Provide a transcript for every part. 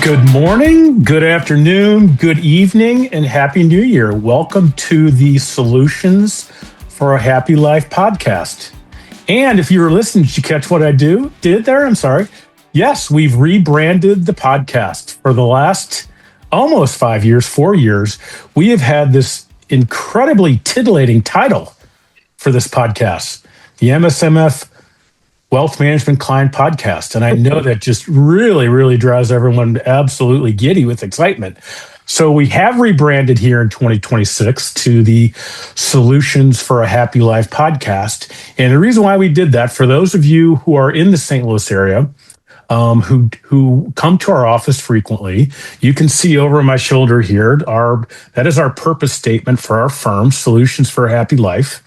Good morning, good afternoon, good evening, and Happy New Year. Welcome to the Solutions for a Happy Life podcast. And if you were listening, did you catch what I did there? I'm sorry. Yes, we've rebranded the podcast for the last almost 5 years, 4 years. We have had this incredibly titillating title for this podcast, the MSMF Wealth Management Client Podcast. And I know that just really, really drives everyone absolutely giddy with excitement. So we have rebranded here in 2026 to the Solutions for a Happy Life podcast. And the reason why we did that, for those of you who are in the St. Louis area, who come to our office frequently, you can see over my shoulder here, that is our purpose statement for our firm, Solutions for a Happy Life.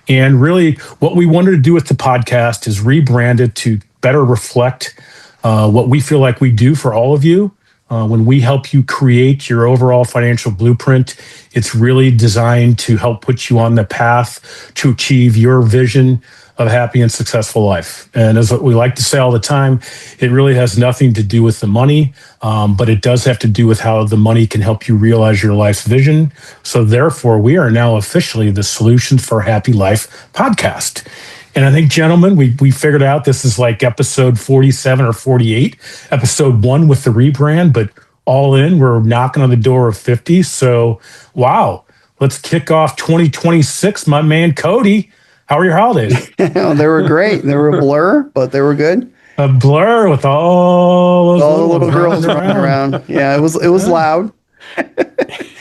And really, what we wanted to do with the podcast is rebrand it to better reflect what we feel like we do for all of you. When we help you create your overall financial blueprint, it's really designed to help put you on the path to achieve your vision of a happy and successful life. And as what we like to say all the time, it really has nothing to do with the money, but it does have to do with how the money can help you realize your life's vision. So therefore, we are now officially the Solutions for a Happy Life podcast. And I think, gentlemen, we figured out this is like episode 47 or 48, episode 1 with the rebrand, but all in, we're knocking on the door of 50. So, wow, let's kick off 2026. My man, Cody, how were your holidays? They were great. They were a blur, but they were good. A blur with all the little girls running around. Yeah, it was loud.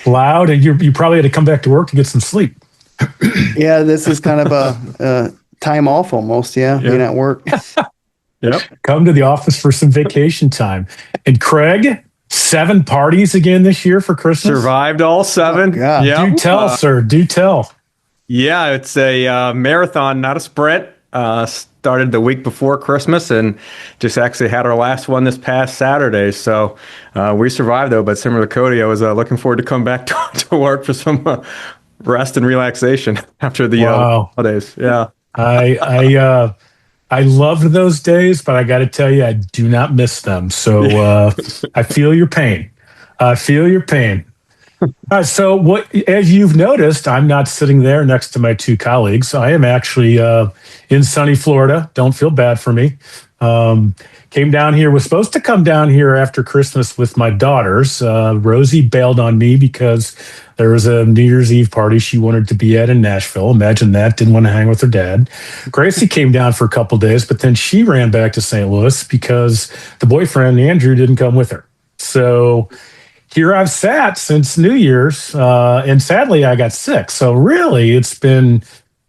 Loud, and you probably had to come back to work to get some sleep. Yeah, this is kind of a time off almost. Yeah, being at work. Yep. Come to the office for some vacation time. And Kraig, 7 parties again this year for Christmas. Survived all 7. Oh, yeah. Do tell, sir. Do tell. Yeah, it's a marathon, not a sprint. Started the week before Christmas and just actually had our last one this past Saturday. So we survived, though. But similar to Cody, I was looking forward to come back to work for some rest and relaxation after the holidays. Yeah. I loved those days, but I got to tell you, I do not miss them. So I feel your pain. So as you've noticed, I'm not sitting there next to my 2 colleagues. I am actually in sunny Florida. Don't feel bad for me. Came down here, was supposed to come down here after Christmas with my daughters. Rosie bailed on me because there was a New Year's Eve party she wanted to be at in Nashville. Imagine that, didn't want to hang with her dad. Gracie came down for a couple of days, but then she ran back to St. Louis because the boyfriend, Andrew, didn't come with her. So here I've sat since New Year's, and sadly I got sick. So really, it's been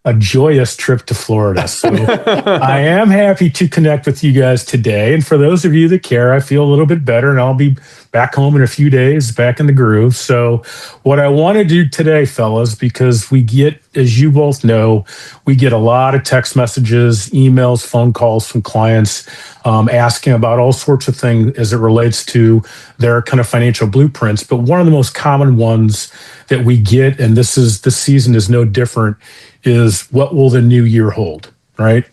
a joyous trip to Florida. So I am happy to connect with you guys today. And for those of you that care, I feel a little bit better, and I'll be back home in a few days, back in the groove. So what I want to do today, fellas, because we get, as you both know, we get a lot of text messages, emails, phone calls from clients asking about all sorts of things as it relates to their kind of financial blueprints. But one of the most common ones that we get, and this season is no different, is what will the new year hold, right?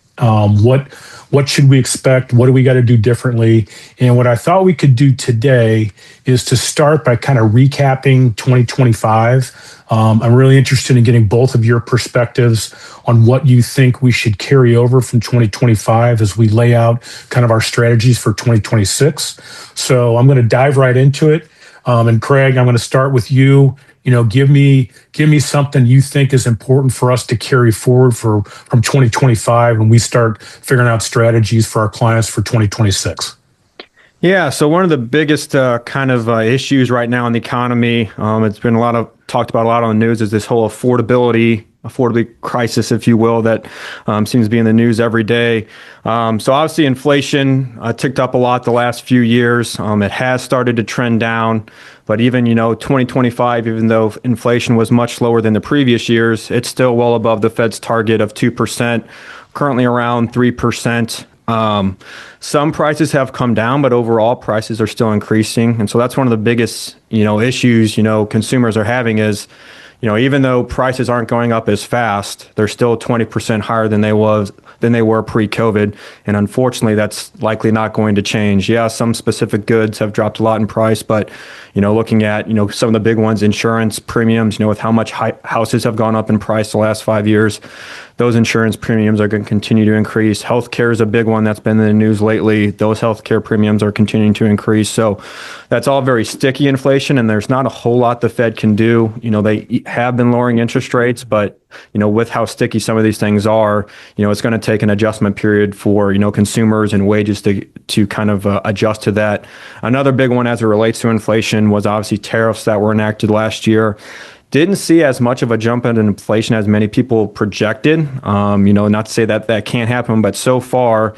What should we expect? What do we got to do differently? And what I thought we could do today is to start by kind of recapping 2025. I'm really interested in getting both of your perspectives on what you think we should carry over from 2025 as we lay out kind of our strategies for 2026. So I'm going to dive right into it. And Kraig, I'm going to start with you. Give me something you think is important for us to carry forward from 2025 when we start figuring out strategies for our clients for 2026. Yeah, so one of the biggest issues right now in the economy, it's been talked about a lot on the news, is this whole affordability crisis, if you will, that seems to be in the news every day. So obviously inflation ticked up a lot the last few years. It has started to trend down, but even 2025, even though inflation was much lower than the previous years, it's still well above the Fed's target of 2%, currently around 3%. Some prices have come down, but overall prices are still increasing. And so that's one of the biggest, issues, consumers are having is, even though prices aren't going up as fast, they're still 20% higher than they were pre-COVID. And unfortunately, that's likely not going to change. Yeah, some specific goods have dropped a lot in price, but looking at some of the big ones, insurance premiums, with how much houses have gone up in price the last 5 years, those insurance premiums are going to continue to increase. Healthcare is a big one that's been in the news lately. Those healthcare premiums are continuing to increase. So that's all very sticky inflation, and there's not a whole lot the Fed can do. They have been lowering interest rates, but with how sticky some of these things are, it's going to take an adjustment period for consumers and wages to kind of adjust to that. Another big one as it relates to inflation was obviously tariffs that were enacted last year. Didn't see as much of a jump in inflation as many people projected. Not to say that can't happen, but so far,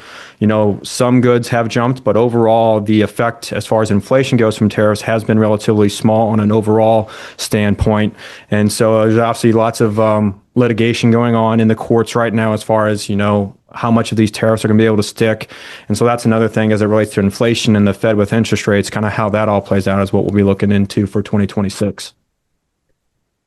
some goods have jumped, but overall, the effect as far as inflation goes from tariffs has been relatively small on an overall standpoint. And so there's obviously lots of litigation going on in the courts right now as far as, how much of these tariffs are going to be able to stick. And so that's another thing as it relates to inflation and the Fed with interest rates, kind of how that all plays out is what we'll be looking into for 2026.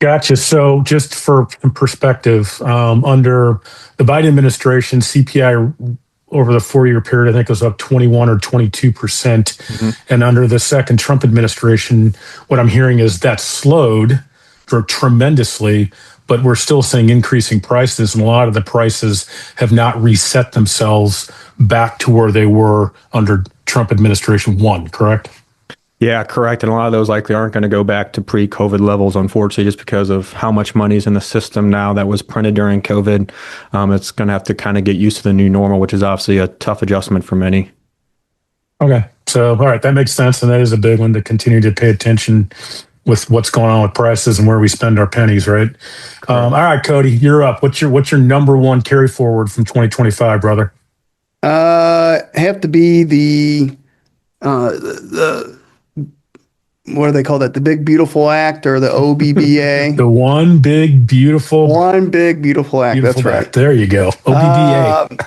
Gotcha. So just for some perspective, under the Biden administration, CPI over the 4-year period, I think it was up 21 or 22%. And under the second Trump administration, what I'm hearing is that slowed tremendously, but we're still seeing increasing prices, and a lot of the prices have not reset themselves back to where they were under Trump administration 1, correct? Yeah, correct. And a lot of those likely aren't going to go back to pre-COVID levels, unfortunately, just because of how much money is in the system now that was printed during COVID. It's going to have to kind of get used to the new normal, which is obviously a tough adjustment for many. Okay. So, all right, that makes sense. And that is a big one to continue to pay attention with what's going on with prices and where we spend our pennies, right? All right, Cody, you're up. What's your number one carry forward from 2025, brother? Have to be the what do they call that? The Big Beautiful Act or the OBBA? The One Big Beautiful Act. That's right. Act. There you go. OBBA.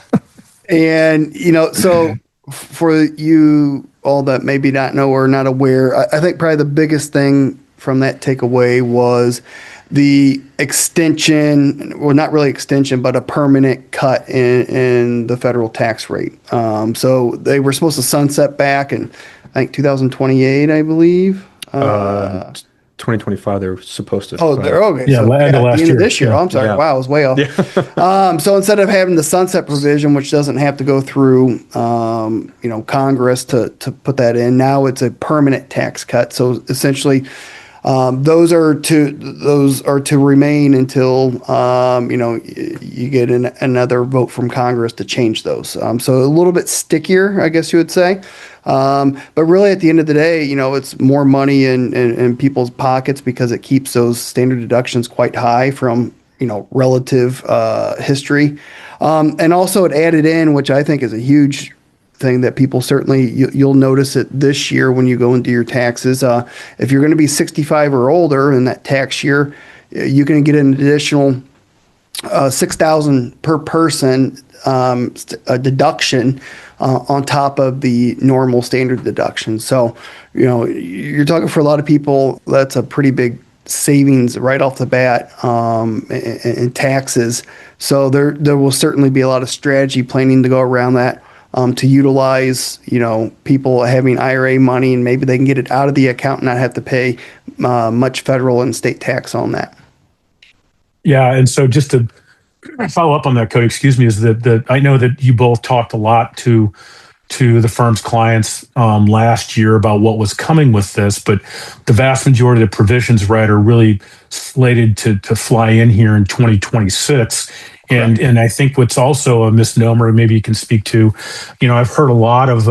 And, so for you all that maybe not know or not aware, I think probably the biggest thing from that takeaway was the extension, well, not really extension, but a permanent cut in the federal tax rate. So they were supposed to sunset back in, I think, 2028, I believe. 2025, they're supposed to. Oh, they're okay. Yeah, so end of last year. This year. Yeah. Oh, I'm sorry. Yeah. Wow, I was way off. Yeah. So instead of having the sunset provision, which doesn't have to go through, Congress to put that in, now it's a permanent tax cut. So essentially, those are to remain until you get another vote from Congress to change those. So a little bit stickier, I guess you would say. But really, at the end of the day, it's more money in people's pockets because it keeps those standard deductions quite high from relative history. And also, it added in, which I think is a huge thing that people certainly you'll notice it this year when you go into your taxes. If you're going to be 65 or older in that tax year, you can get an additional $6,000 per person deduction on top of the normal standard deduction. So, you're talking for a lot of people, that's a pretty big savings right off the bat in taxes. So there will certainly be a lot of strategy planning to go around that. To utilize, people having IRA money, and maybe they can get it out of the account and not have to pay much federal and state tax on that. Yeah, and so just to follow up on that, Cody, is that I know that you both talked a lot to the firm's clients last year about what was coming with this, but the vast majority of the provisions, right, are really slated to fly in here in 2026. And I think what's also a misnomer, maybe you can speak to, I've heard a lot of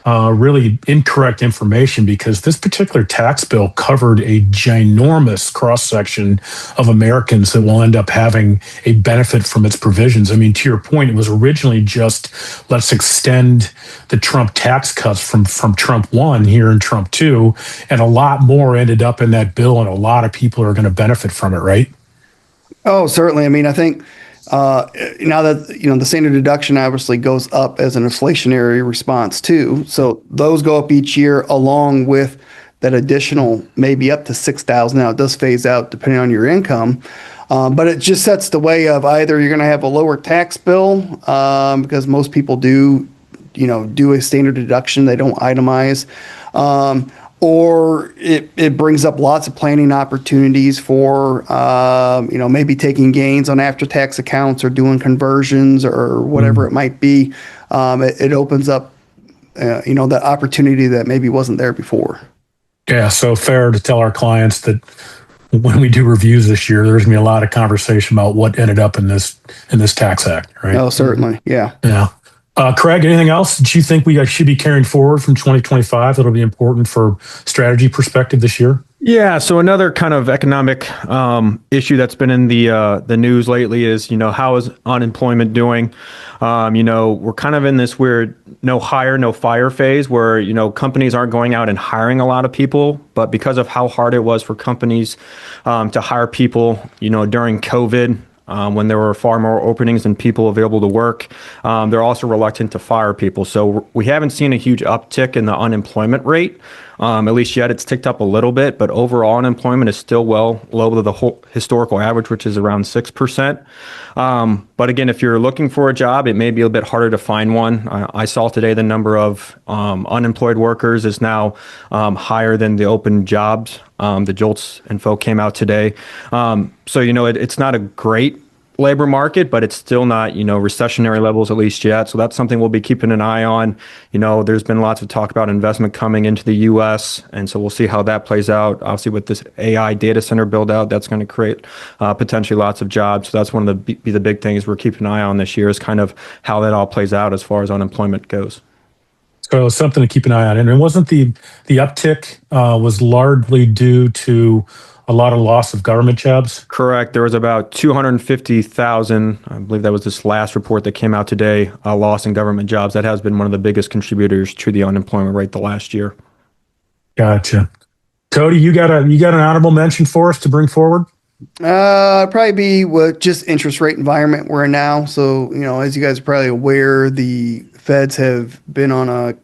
really incorrect information because this particular tax bill covered a ginormous cross-section of Americans that will end up having a benefit from its provisions. I mean, to your point, it was originally just let's extend the Trump tax cuts from Trump 1 here and Trump 2, and a lot more ended up in that bill, and a lot of people are going to benefit from it, right? Oh, certainly. I mean, I think now that the standard deduction obviously goes up as an inflationary response too, so those go up each year along with that additional maybe up to $6,000. Now it does phase out depending on your income, but it just sets the way of either you're going to have a lower tax bill because most people do a standard deduction, they don't itemize, or it brings up lots of planning opportunities for maybe taking gains on after-tax accounts or doing conversions or whatever it might be. It opens up that opportunity that maybe wasn't there before. Yeah, so fair to tell our clients that when we do reviews this year, there's going to be a lot of conversation about what ended up in this tax act, right? Oh, certainly, yeah. Yeah. Kraig, anything else that you think we should be carrying forward from 2025 that'll be important for strategy perspective this year? Yeah. So another kind of economic issue that's been in the news lately is, how is unemployment doing? We're kind of in this weird no hire, no fire phase where, companies aren't going out and hiring a lot of people, but because of how hard it was for companies to hire people, during COVID, when there were far more openings than people available to work, they're also reluctant to fire people. So we haven't seen a huge uptick in the unemployment rate. At least yet it's ticked up a little bit, but overall unemployment is still well below the whole historical average, which is around 6%. But again, if you're looking for a job, it may be a bit harder to find one. I saw today the number of unemployed workers is now higher than the open jobs. The JOLTS info came out today. So, it's not a great labor market, but it's still not, recessionary levels at least yet. So that's something we'll be keeping an eye on. There's been lots of talk about investment coming into the U.S., and so we'll see how that plays out. Obviously, with this AI data center build out, that's going to create potentially lots of jobs. So that's one of the big things we're keeping an eye on this year is kind of how that all plays out as far as unemployment goes. So something to keep an eye on. And wasn't the uptick was largely due to a lot of loss of government jobs? Correct. There was about 250,000, I believe that was this last report that came out today, loss in government jobs. That has been one of the biggest contributors to the unemployment rate the last year. Gotcha. Cody, you got an honorable mention for us to bring forward? Probably be with just interest rate environment we're in now. So, as you guys are probably aware, the Feds have been on a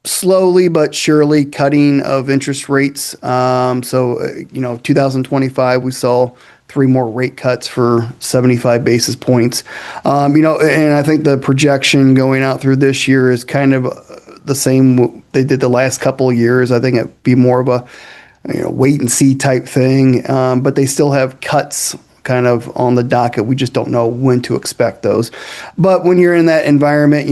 slowly but surely cutting of interest rates. 2025, we saw 3 more rate cuts for 75 basis points. And I think the projection going out through this year is kind of the same they did the last couple of years. I think it'd be more of a wait and see type thing. But they still have cuts kind of on the docket. We just don't know when to expect those. But when you're in that environment,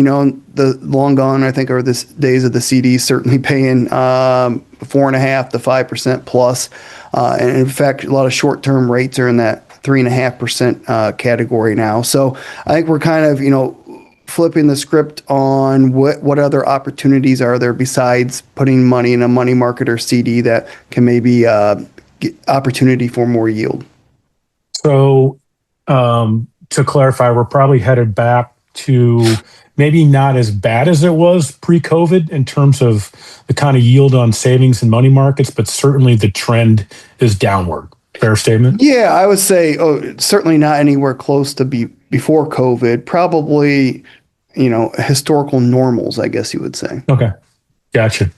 the long gone, I think, are the days of the CDs certainly paying 4.5% to 5% plus. And in fact, a lot of short-term rates are in that 3.5% category now. So I think we're kind of, flipping the script on what other opportunities are there besides putting money in a money market or CD that can maybe get opportunity for more yield. So to clarify, we're probably headed back to maybe not as bad as it was pre-COVID in terms of the kind of yield on savings and money markets, but certainly the trend is downward. Fair statement? Yeah, I would say certainly not anywhere close to before COVID. Probably, historical normals, I guess you would say. Okay, gotcha.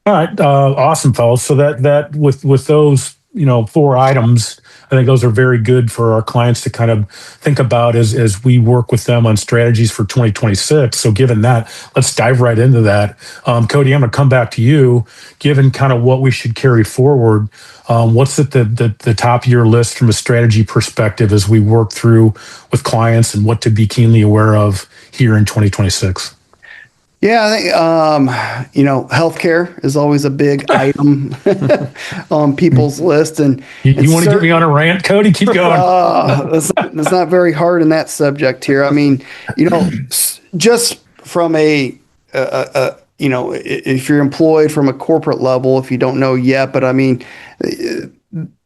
All right, awesome, fellas. So that with those 4 items, I think those are very good for our clients to kind of think about as we work with them on strategies for 2026. So given that, let's dive right into that. Cody, I'm going to come back to you. Given kind of what we should carry forward, what's at the top of your list from a strategy perspective as we work through with clients and what to be keenly aware of here in 2026? Yeah, I think healthcare is always a big item on people's list, and you want to get me on a rant, Cody? Keep going. It's not very hard in that subject here. I mean, just from if you're employed from a corporate level, if you don't know yet, but I mean,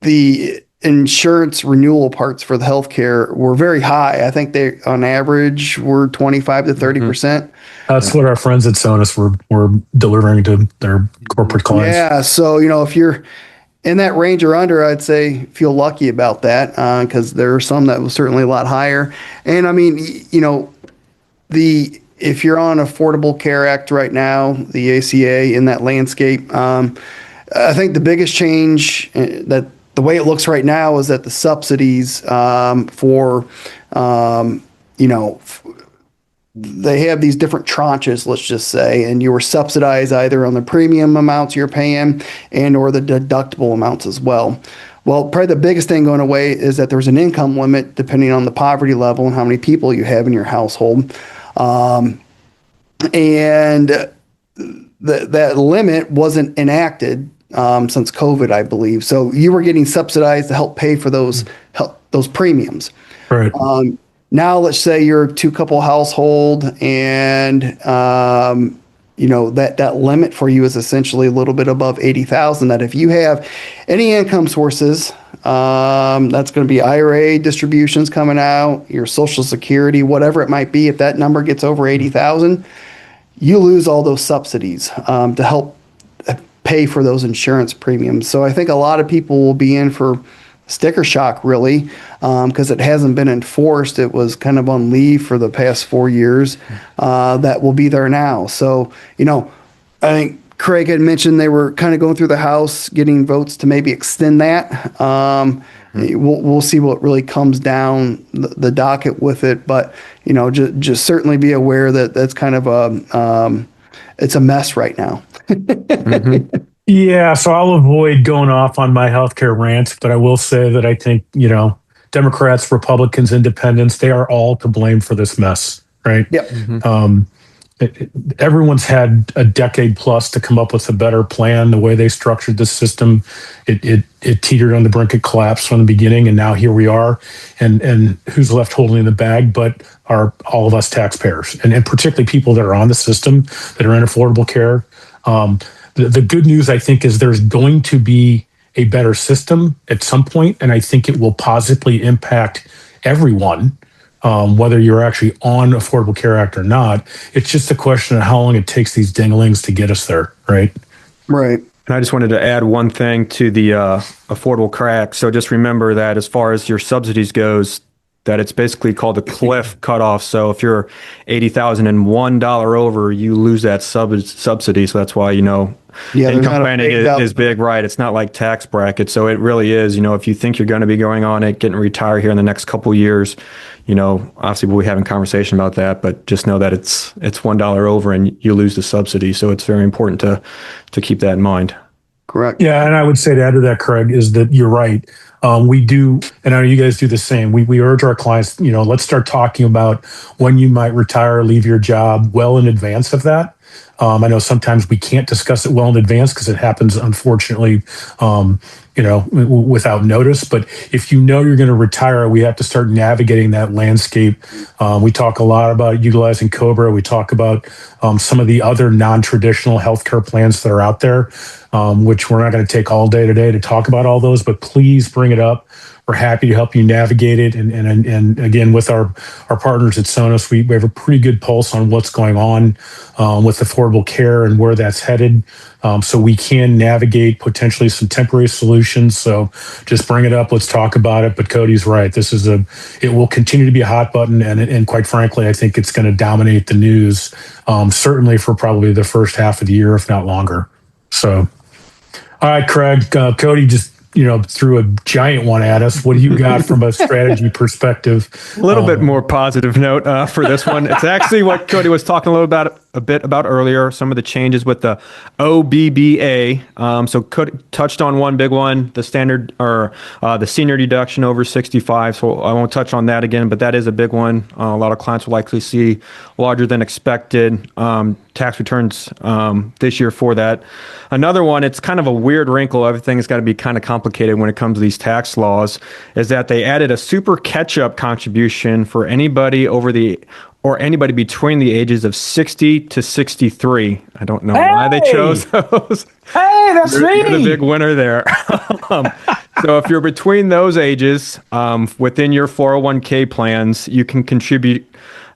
the insurance renewal parts for the healthcare were very high. I think they, on average, were 25 to 30%. That's what our friends at Sonus were delivering to their corporate clients. Yeah. So, if you're in that range or under, I'd say feel lucky about that because there are some that was certainly a lot higher. And I mean, the if you're on Affordable Care Act right now, the ACA in that landscape, I think the biggest change that the way it looks right now is that the subsidies for, they have these different tranches, let's just say, and you were subsidized either on the premium amounts you're paying and or the deductible amounts as well. Well, probably the biggest thing going away is that there's an income limit depending on the poverty level and how many people you have in your household. And that limit wasn't enacted since COVID, I believe. So you were getting subsidized to help pay for those premiums. Right. Now, let's say you're a two-couple household, and that limit for you is essentially a little bit above $80,000. That if you have any income sources, that's going to be IRA distributions coming out, your Social Security, whatever it might be. If that number gets over $80,000, you lose all those subsidies to help pay for those insurance premiums. So I think a lot of people will be in for sticker shock, really, because it hasn't been enforced. It was kind of on leave for the past 4 years. That will be there now. So, I think Kraig had mentioned they were kind of going through the House, getting votes to maybe extend that. We'll see what really comes down the docket with it. But, just certainly be aware that that's kind of it's a mess right now. Yeah, so I'll avoid going off on my healthcare rant, but I will say that I think, Democrats, Republicans, Independents, they are all to blame for this mess, right? Yep. Everyone's had a decade plus to come up with a better plan. The way they structured the system, it teetered on the brink of collapse from the beginning, and now here we are. And who's left holding the bag but are all of us taxpayers, and particularly people that are on the system, that are in affordable care. The good news, I think, is there's going to be a better system at some point, and I think it will positively impact everyone, whether you're actually on Affordable Care Act or not. It's just a question of how long it takes these dinglings to get us there, right? Right. And I just wanted to add one thing to the Affordable Care Act. So just remember that as far as your subsidies goes, that it's basically called a cliff cutoff. So if you're $80,001 over, you lose that subsidy. So that's why, income planning is big, right? It's not like tax brackets. So it really is, if you think you're going to be going on it, getting retired here in the next couple of years, obviously we'll be having a conversation about that, but just know that it's $1 over and you lose the subsidy. So it's very important to keep that in mind. Correct. Yeah, and I would say to add to that, Kraig, is that you're right. We do, and I know you guys do the same. We urge our clients, let's start talking about when you might retire, leave your job well in advance of that. I know sometimes we can't discuss it well in advance because it happens, unfortunately, without notice. But if you're going to retire, we have to start navigating that landscape. We talk a lot about utilizing COBRA. We talk about some of the other non-traditional healthcare plans that are out there, which we're not going to take all day today to talk about all those, but please bring it up. We're happy to help you navigate it. And again, with our partners at Sonos, we have a pretty good pulse on what's going on with affordable care and where that's headed. So we can navigate potentially some temporary solutions. So just bring it up. Let's talk about it. But Cody's right. It will continue to be a hot button. And quite frankly, I think it's going to dominate the news, certainly for probably the first half of the year, if not longer. So, all right, Kraig, Cody just threw a giant one at us. What do you got from a strategy perspective? A little bit more positive note for this one. It's actually what Cody was talking a bit about earlier, some of the changes with the OBBA. So Cody touched on one big one, the standard or the senior deduction over 65. So I won't touch on that again, but that is a big one. A lot of clients will likely see larger than expected tax returns this year for that. Another one, it's kind of a weird wrinkle. Everything's got to be kind of complicated when it comes to these tax laws, is that they added a super catch-up contribution for anybody anybody between the ages of 60 to 63. I don't know why they chose those. Hey, that's me. You're the big winner there. So if you're between those ages, within your 401k plans, you can contribute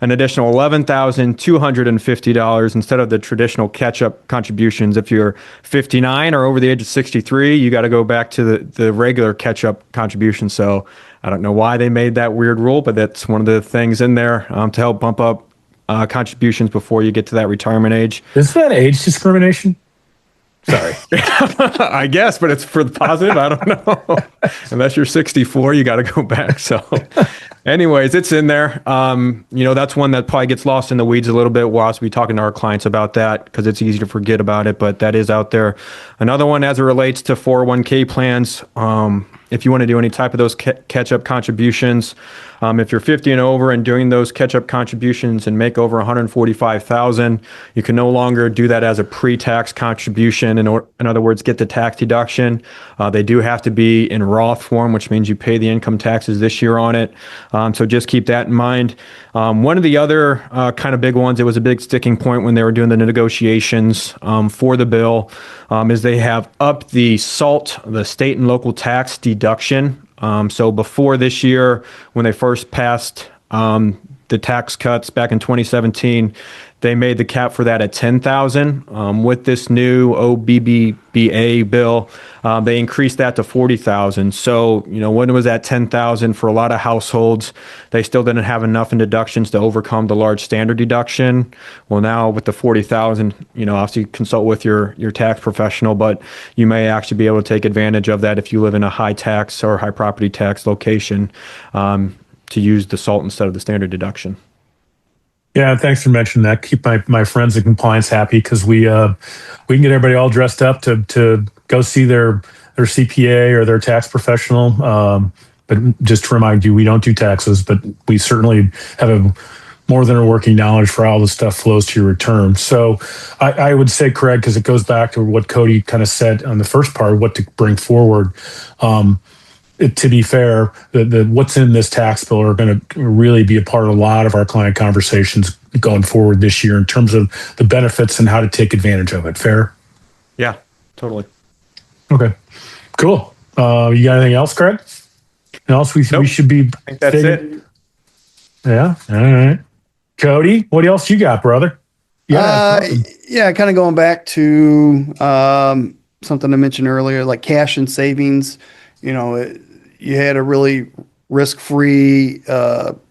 an additional $11,250 instead of the traditional catch-up contributions. If you're 59 or over the age of 63, you got to go back to the regular catch-up contribution. So I don't know why they made that weird rule, but that's one of the things in there to help bump up contributions before you get to that retirement age. Is that age discrimination? Sorry. I guess, but it's for the positive. I don't know. Unless you're 64, you got to go back. So anyways, it's in there. That's one that probably gets lost in the weeds a little bit. We'll also be talking to our clients about that because it's easy to forget about it, but that is out there. Another one as it relates to 401k plans, if you want to do any type of those catch-up contributions, if you're 50 and over and doing those catch-up contributions and make over $145,000, you can no longer do that as a pre-tax contribution. In other words, get the tax deduction. They do have to be in Roth form, which means you pay the income taxes this year on it. So just keep that in mind. One of the other kind of big ones, it was a big sticking point when they were doing the negotiations for the bill, is they have upped the SALT, the state and local tax deduction. So before this year, when they first passed the tax cuts back in 2017, they made the cap for that at $10,000. With this new OBBBA bill, they increased that to $40,000. So, when it was at $10,000 for a lot of households, they still didn't have enough in deductions to overcome the large standard deduction. Well, now with the $40,000, obviously consult with your tax professional, but you may actually be able to take advantage of that if you live in a high tax or high property tax location, to use the SALT instead of the standard deduction. Yeah, thanks for mentioning that. Keep my friends in compliance happy because we can get everybody all dressed up to go see their CPA or their tax professional. But just to remind you, we don't do taxes, but we certainly have more than a working knowledge for how this stuff flows to your return. So I would say, Kraig, because it goes back to what Cody kind of said on the first part, what to bring forward. To be fair, the what's in this tax bill are going to really be a part of a lot of our client conversations going forward this year in terms of the benefits and how to take advantage of it. Fair? Yeah, totally. Okay, cool. You got anything else, Kraig? Anything else we should be? I think that's it. Yeah. All right. Cody, what else you got, brother? Yeah, kind of going back to something I mentioned earlier, like cash and savings. You had a really risk-free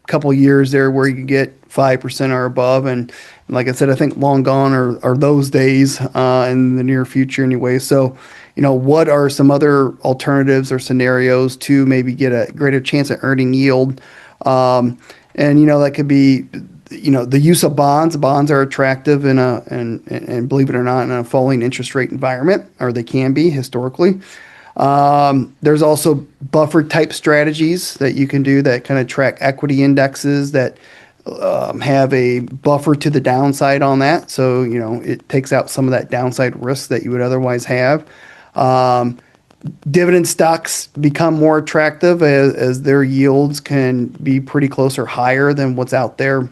couple of years there where you could get 5% or above. And like I said, I think long gone are those days in the near future anyway. So, what are some other alternatives or scenarios to maybe get a greater chance at earning yield? And, that could be, the use of bonds. Bonds are attractive and believe it or not, in a falling interest rate environment, or they can be historically. There's also buffer type strategies that you can do that kind of track equity indexes that have a buffer to the downside on that. So, it takes out some of that downside risk that you would otherwise have. Dividend stocks become more attractive as their yields can be pretty close or higher than what's out there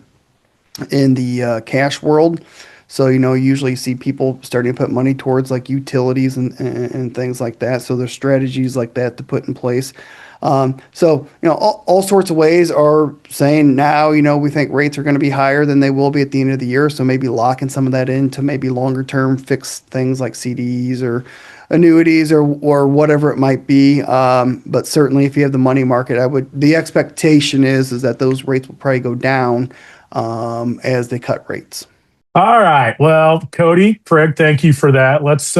in the cash world. So, usually see people starting to put money towards like utilities and things like that. So there's strategies like that to put in place. So, all sorts of ways are saying now, we think rates are going to be higher than they will be at the end of the year. So maybe locking some of that into maybe longer term fixed things like CDs or annuities or whatever it might be. But certainly if you have the money market, the expectation is that those rates will probably go down as they cut rates. All right. Well, Cody, Kraig, thank you for that. Let's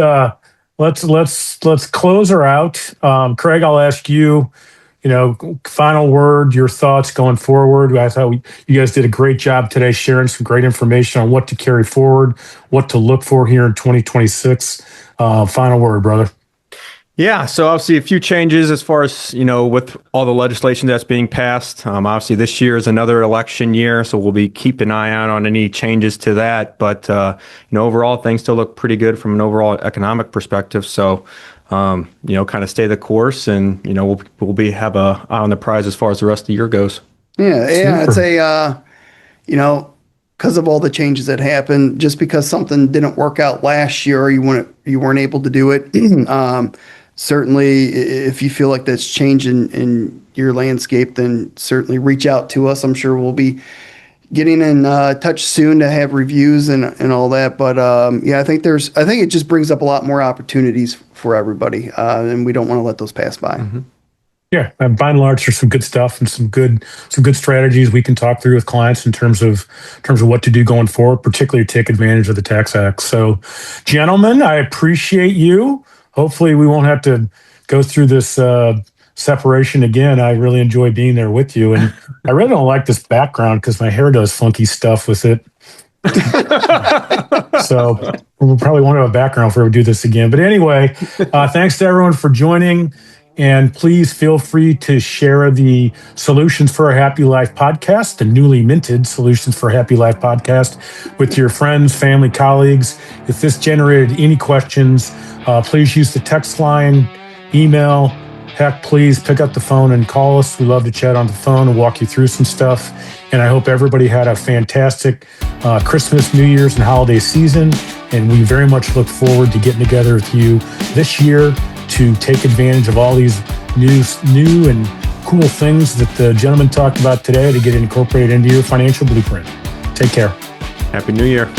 close her out. Kraig, I'll ask you, final word, your thoughts going forward. I thought you guys did a great job today sharing some great information on what to carry forward, what to look for here in 2026. Final word, brother. Yeah, so obviously a few changes as far as, with all the legislation that's being passed. Obviously this year is another election year, so we'll be keeping an eye out on any changes to that. But, overall things still look pretty good from an overall economic perspective. So, kind of stay the course and, we'll have an eye on the prize as far as the rest of the year goes. Yeah, I'd say, because of all the changes that happened, just because something didn't work out last year, you weren't able to do it. Certainly, if you feel like that's changing in your landscape, then certainly reach out to us. I'm sure we'll be getting in touch soon to have reviews and all that. But I think it just brings up a lot more opportunities for everybody, and we don't want to let those pass by. Mm-hmm. Yeah, and by and large, there's some good stuff and some good strategies we can talk through with clients in terms of what to do going forward, particularly take advantage of the Tax Act. So, gentlemen, I appreciate you. Hopefully, we won't have to go through this separation again. I really enjoy being there with you, and I really don't like this background because my hair does funky stuff with it. So we probably won't have a background for we do this again. But anyway, thanks to everyone for joining. And please feel free to share the Solutions for a Happy Life podcast, the newly minted Solutions for a Happy Life podcast, with your friends, family, colleagues. If this generated any questions, please use the text line, email. Heck, please pick up the phone and call us. We love to chat on the phone and walk you through some stuff. And I hope everybody had a fantastic Christmas, New Year's, and holiday season. And we very much look forward to getting together with you this year to take advantage of all these new and cool things that the gentleman talked about today to get incorporated into your financial blueprint. Take care. Happy New Year.